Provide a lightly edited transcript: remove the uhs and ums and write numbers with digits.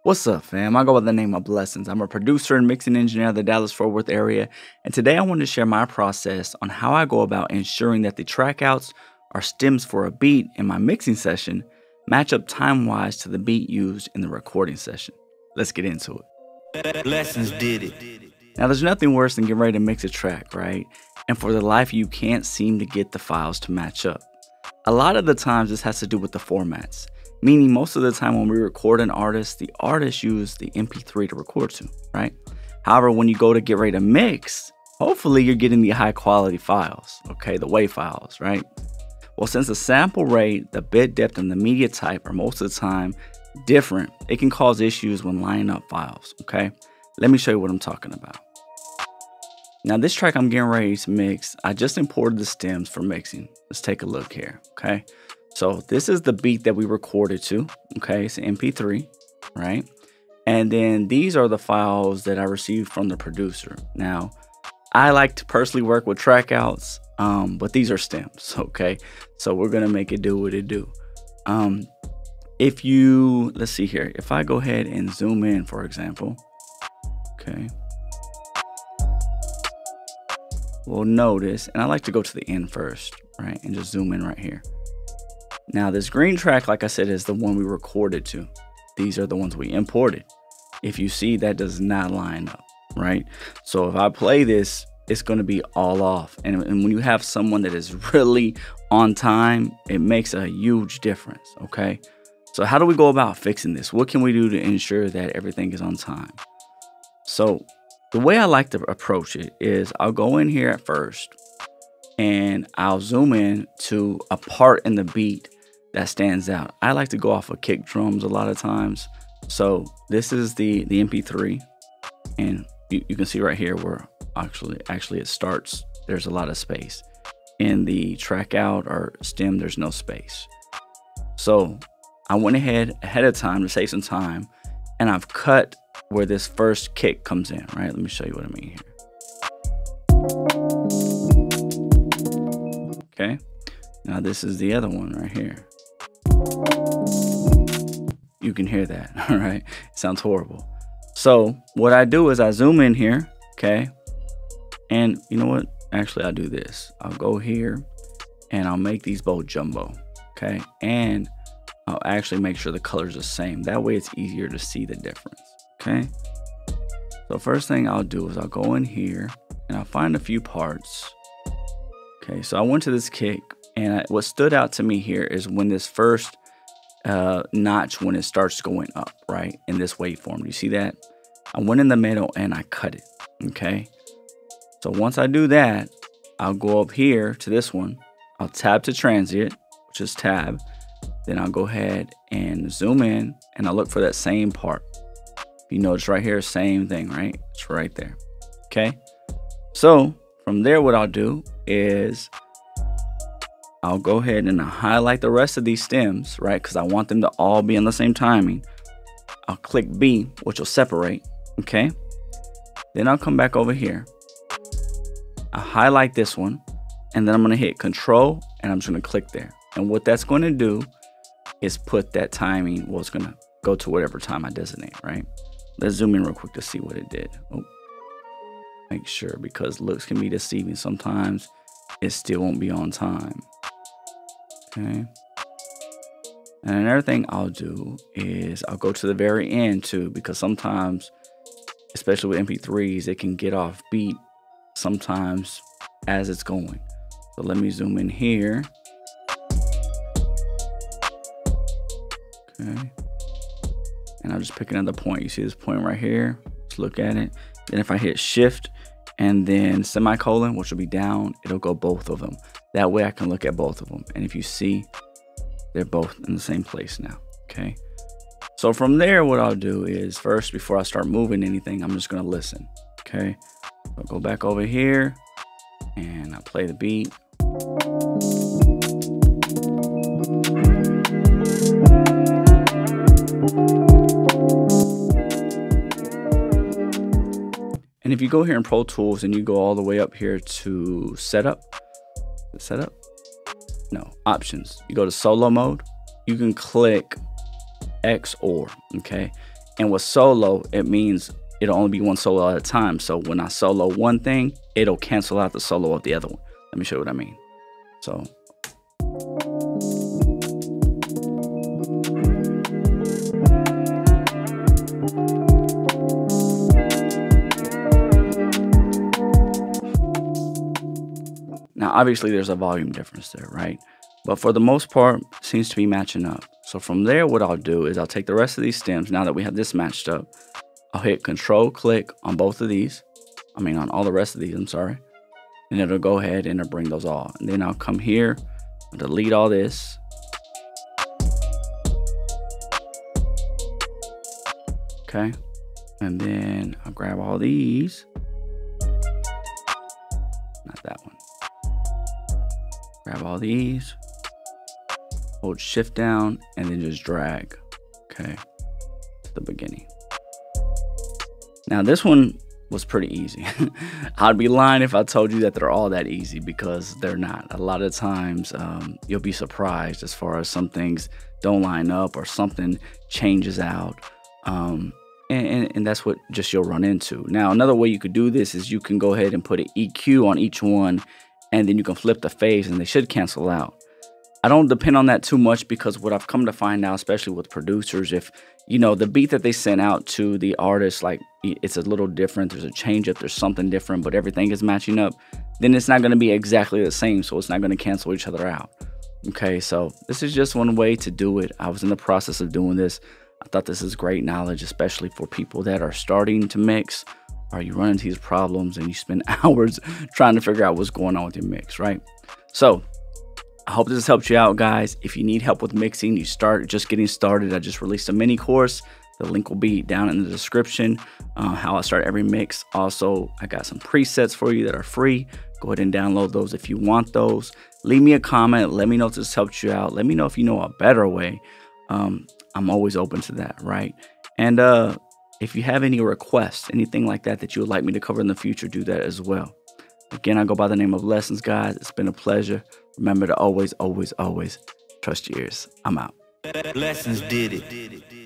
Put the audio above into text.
What's up, fam? I go by the name of Blessons. I'm a producer and mixing engineer in the Dallas-Fort Worth area, and today I wanted to share my process on how I go about ensuring that the trackouts or stems for a beat in my mixing session match up time-wise to the beat used in the recording session. Let's get into it. Blessons did it. Now, there's nothing worse than getting ready to mix a track, right? And for the life you can't seem to get the files to match up. A lot of the times this has to do with the formats. Meaning most of the time when we record an artist, the artist used the MP3 to record to, right? However, when you go to get ready to mix, hopefully you're getting the high quality files, okay? The WAV files, right? Well, since the sample rate, the bit depth, and the media type are most of the time different, it can cause issues when lining up files, okay? Let me show you what I'm talking about. Now this track I'm getting ready to mix, I just imported the stems for mixing. Let's take a look here, okay? So this is the beat that we recorded to, okay? It's an MP3, right? And then these are the files that I received from the producer. Now, I like to personally work with trackouts, but these are stems, okay? So we're gonna make it do what it do. Let's see here. If I go ahead and zoom in, for example, okay? We'll notice, and I like to go to the end first, right? And just zoom in right here. Now this green track, like I said, is the one we recorded to. These are the ones we imported. If you see, that does not line up, right? So if I play this, it's going to be all off. And when you have someone that is really on time, it makes a huge difference, okay? So how do we go about fixing this? What can we do to ensure that everything is on time? So the way I like to approach it is I'll go in here at first and I'll zoom in to a part in the beat that stands out. I like to go off of kick drums a lot of times. So this is the MP3, and you can see right here where actually it starts. There's a lot of space. In the track out or stem, there's no space. So I went ahead of time to save some time, and I've cut where this first kick comes in, right? Let me show you what I mean here. Okay, now this is the other one right here. You can hear that, all right? It sounds horrible. So what I do is I zoom in here, okay? And you know what? Actually, I'll do this. I'll go here and I'll make these both jumbo, okay? And I'll actually make sure the color's the same. That way it's easier to see the difference, okay? So first thing I'll do is I'll go in here and I'll find a few parts. Okay, so I went to this kick, and what stood out to me here is when this first notch, when it starts going up, right, in this waveform. Do you see that? I went in the middle and I cut it, okay? So once I do that, I'll go up here to this one. I'll tab to transient, which is tab. Then I'll go ahead and zoom in, and I'll look for that same part. You notice right here, same thing, right? It's right there, okay? So from there, what I'll do is I'll go ahead and highlight the rest of these stems, right? Because I want them to all be in the same timing. I'll click B, which will separate, okay? Then I'll come back over here. I'll highlight this one, and then I'm gonna hit Control, and I'm just gonna click there. And what that's gonna do is put that timing, well, it's gonna go to whatever time I designate, right? Let's zoom in real quick to see what it did. Oh, make sure, because looks can be deceiving. Sometimes it still won't be on time. Okay. And another thing I'll do is I'll go to the very end too, because sometimes, especially with MP3s, it can get off beat sometimes as it's going. So let me zoom in here. Okay. And I'll just pick another point. You see this point right here? Let's look at it. Then if I hit Shift and then semicolon, which will be down, it'll go both of them. That way I can look at both of them. And if you see, they're both in the same place now, okay? So from there, what I'll do is first, before I start moving anything, I'm just gonna listen, okay? I'll go back over here and I'll play the beat. And if you go here in Pro Tools and you go all the way up here to setup, no, options, you go to solo mode, you can click X or, okay? And with solo, it means it'll only be one solo at a time. So when I solo one thing, it'll cancel out the solo of the other one. Let me show you what I mean. So now, obviously, there's a volume difference there, right? But for the most part, it seems to be matching up. So from there, what I'll do is I'll take the rest of these stems. Now that we have this matched up, I'll hit Control-click on both of these. I mean, on all the rest of these, I'm sorry. And it'll go ahead and it'll bring those all. And then I'll come here, delete all this. Okay. And then I'll grab all these. Not that one. Grab all these. Hold shift down and then just drag. Okay. To the beginning. Now this one was pretty easy. I'd be lying if I told you that they're all that easy, because they're not. A lot of times you'll be surprised as far as some things don't line up or something changes out. And that's what just you'll run into. Now, another way you could do this is you can go ahead and put an EQ on each one, and then you can flip the phase and they should cancel out. I don't depend on that too much, because what I've come to find out, especially with producers, if you know the beat that they sent out to the artist, like it's a little different, there's a change up, there's something different, but everything is matching up, then it's not going to be exactly the same, so it's not going to cancel each other out. Okay, so this is just one way to do it. I was in the process of doing this. I thought this is great knowledge, especially for people that are starting to mix, or you run into these problems and you spend hours trying to figure out what's going on with your mix, right? So I hope this has helped you out, guys. If you need help with mixing, you start just getting started, I just released a mini course. The link will be down in the description, how I start every mix. Also, I got some presets for you that are free. Go ahead and download those if you want those. Leave me a comment. Let me know if this helped you out. Let me know if you know a better way. I'm always open to that, right? And if you have any requests, anything like that that you would like me to cover in the future, do that as well. Again, I go by the name of Blessons, guys. It's been a pleasure. Remember to always, always, always trust your ears. I'm out. Blessons did it.